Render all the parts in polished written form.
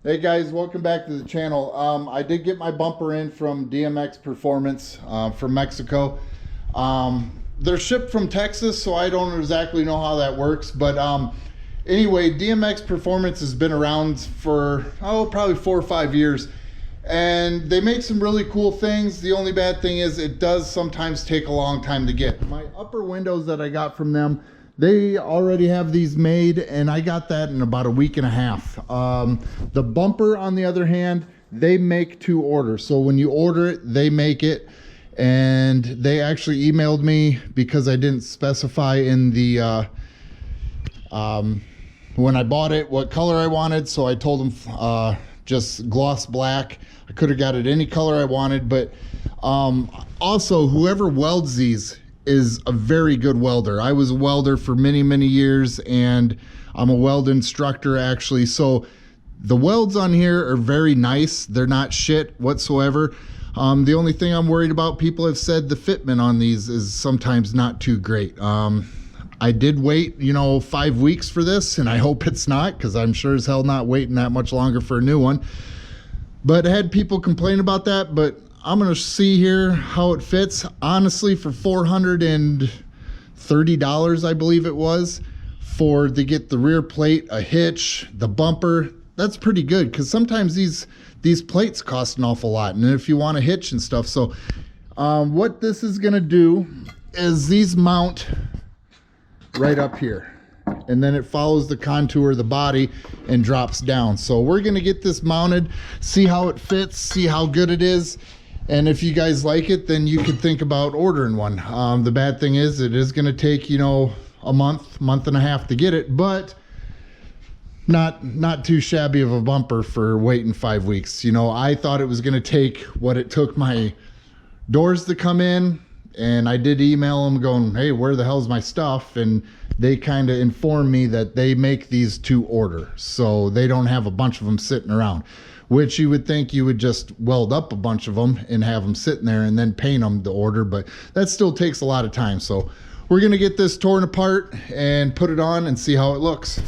Hey guys, welcome back to the channel. I did get my bumper in from DMX Performance from Mexico. They're shipped from Texas, so I don't exactly know how that works. But anyway, DMX Performance has been around for, probably 4 or 5 years. And they make some really cool things. The only bad thing is it does sometimes take a long time to get. My upper windows that I got from them, they already have these made, and I got that in about a week and a half. The bumper, on the other hand, they make to order. So when you order it, they make it. And they actually emailed me because I didn't specify in the when I bought it what color I wanted. So I told them just gloss black. I could have got it any color I wanted, but also whoever welds these is a very good welder. I was a welder for many years, and I'm a weld instructor actually. So the welds on here are very nice. They're not shit whatsoever. The only thing I'm worried about, people have said the fitment on these is sometimes not too great. I did wait, 5 weeks for this, and I hope it's not, because I'm sure as hell not waiting that much longer for a new one. But I had people complain about that, but I'm gonna see here how it fits. Honestly, for $430, I believe it was, to get the rear plate, a hitch, the bumper, that's pretty good, because sometimes these plates cost an awful lot, and if you want a hitch and stuff. So what this is gonna do is these mount right up here, and then it follows the contour of the body and drops down. So we're gonna get this mounted, see how it fits, see how good it is. And if you guys like it, then you could think about ordering one. The bad thing is it is going to take, a month and a half to get it, but not too shabby of a bumper for waiting 5 weeks. I thought it was going to take what it took my doors to come in, and I did email them going, hey, where the hell's my stuff? And they kind of informed me that they make these to order, so they don't have a bunch of them sitting around. Which you would think you would just weld up a bunch of them and have them sitting there and then paint them to order, but that still takes a lot of time. So we're gonna get this torn apart and put it on and see how it looks.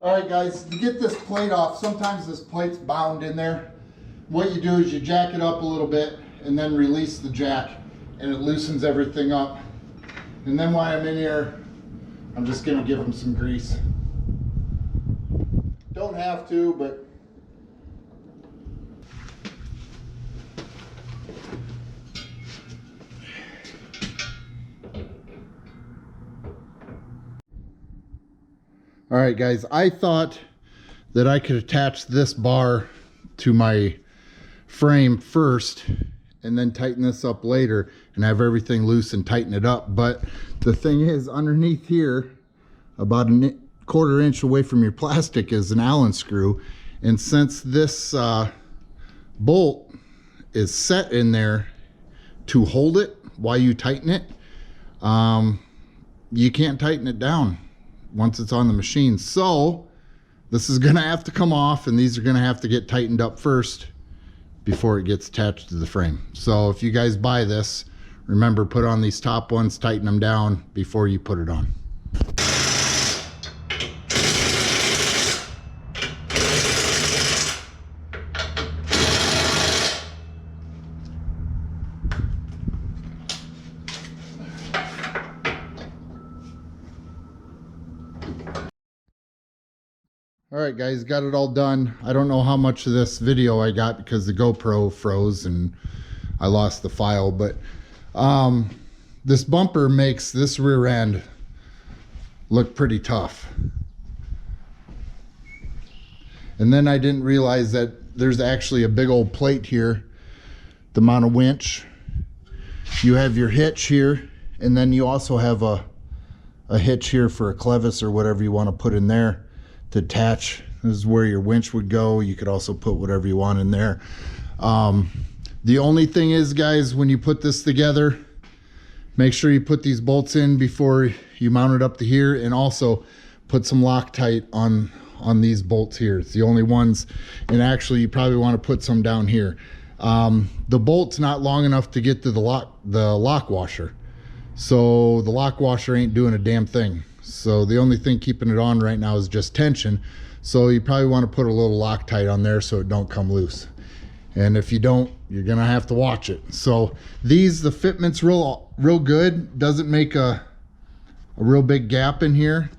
All right, guys, to get this plate off, sometimes this plate's bound in there. What you do is you jack it up a little bit and then release the jack, and it loosens everything up. And then while I'm in here, I'm just gonna give them some grease. Don't have to, but all right, guys, I thought that I could attach this bar to my frame first and then tighten this up later and have everything loose and tighten it up. But the thing is, underneath here, about a quarter inch away from your plastic, is an Allen screw. And since this bolt is set in there to hold it while you tighten it, you can't tighten it down once it's on the machine. So this is gonna have to come off, and these are gonna have to get tightened up first before it gets attached to the frame. So if you guys buy this, remember, put on these top ones, tighten them down before you put it on. All right, guys, got it all done. I don't know how much of this video I got because the GoPro froze and I lost the file, but this bumper makes this rear end look pretty tough. And then I didn't realize that there's actually a big old plate here to mount a winch. You have your hitch here, and then you also have a hitch here for a clevis or whatever you want to put in there to attach. This is where your winch would go. You could also put whatever you want in there. The only thing is, guys, when you put this together, make sure you put these bolts in before you mount it up to here, and also put some Loctite on on these bolts here. It's the only ones, and actually you probably want to put some down here. The bolt's not long enough to get to the lock washer, so the lock washer ain't doing a damn thing. So the only thing keeping it on right now is just tension. So you probably want to put a little Loctite on there so it don't come loose. And if you don't, you're gonna have to watch it. So the fitment's real good. Doesn't make a real big gap in here.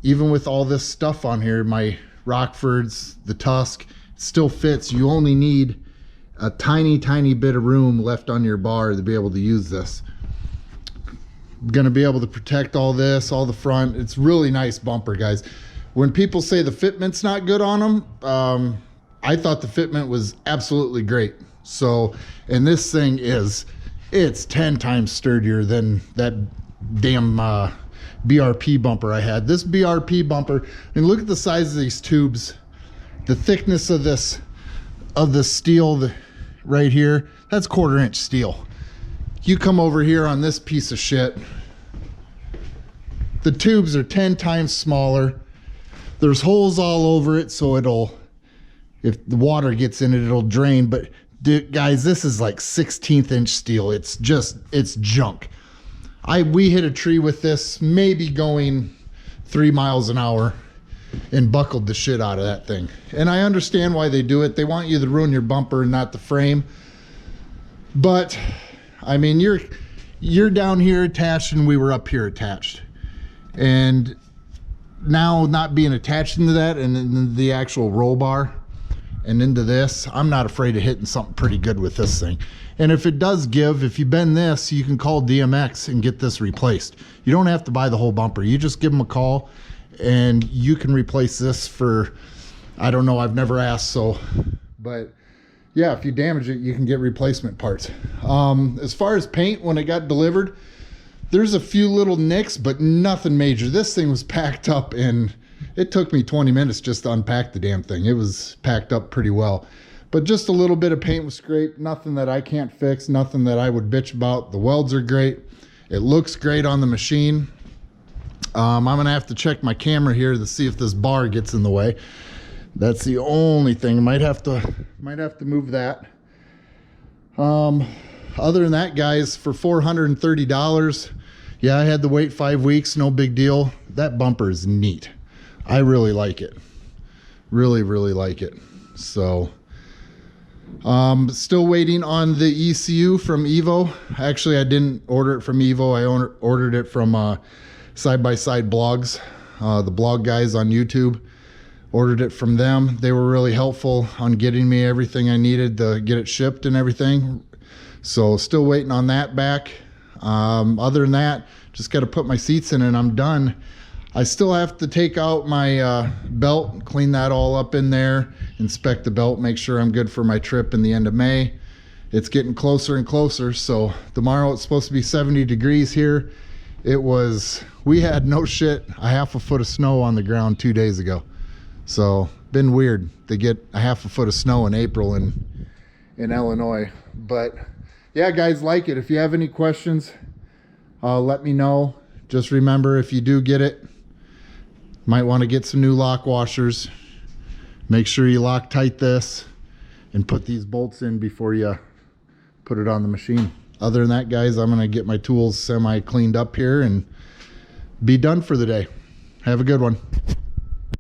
Even with all this stuff on here, my Rockfords, the Tusk, it still fits. You only need a tiny bit of room left on your bar to be able to use this. Gonna be able to protect all this, all the front. It's really nice bumper, guys. When people say the fitment's not good on them, I thought the fitment was absolutely great. So, and this thing it's 10 times sturdier than that damn BRP bumper I had. This BRP bumper, and look at the size of these tubes, the thickness of this steel right here. That's 1/4 inch steel. You come over here on this piece of shit, the tubes are 10 times smaller. There's holes all over it, so if the water gets in it, it'll drain. But guys, this is like 16th inch steel. It's junk. We hit a tree with this, maybe going 3 miles an hour, and buckled the shit out of that thing. And I understand why they do it. They want you to ruin your bumper and not the frame. But I mean, you're down here attached and we were up here attached. And now not being attached into that and then the actual roll bar and into this, I'm not afraid of hitting something pretty good with this thing. And if it does give, if you bend this, you can call DMX and get this replaced. You don't have to buy the whole bumper. You just give them a call and you can replace this for, I don't know, I've never asked, so, but yeah, if you damage it, you can get replacement parts. As far as paint, when it got delivered, there's a few little nicks, but nothing major. This thing was packed up and it took me 20 minutes just to unpack the damn thing. It was packed up pretty well. But just a little bit of paint was scraped. Nothing that I can't fix, nothing that I would bitch about. The welds are great. It looks great on the machine. I'm gonna have to check my camera here to see if this bar gets in the way. That's the only thing. Might have to move that. Other than that, guys, for $430, yeah, I had to wait 5 weeks, no big deal. That bumper is neat. I really like it. Really like it. So, still waiting on the ECU from Evo. Actually, I didn't order it from Evo. I ordered it from Side by Side Blogs, the blog guys on YouTube. Ordered it from them. They were really helpful on getting me everything I needed to get it shipped and everything. So still waiting on that back. Other than that, just got to put my seats in and I'm done. I still have to take out my belt, clean that all up in there, inspect the belt, make sure I'm good for my trip in the end of May. It's getting closer and closer. So tomorrow it's supposed to be 70 degrees here. We had no shit, a half a foot of snow on the ground 2 days ago. So been weird to get a half a foot of snow in April in Illinois. But yeah, guys, like it. If you have any questions, let me know. Just remember, if you do get it, might want to get some new lock washers. Make sure you Loctite this and put these bolts in before you put it on the machine. Other than that, guys, I'm gonna get my tools semi cleaned up here and be done for the day. Have a good one.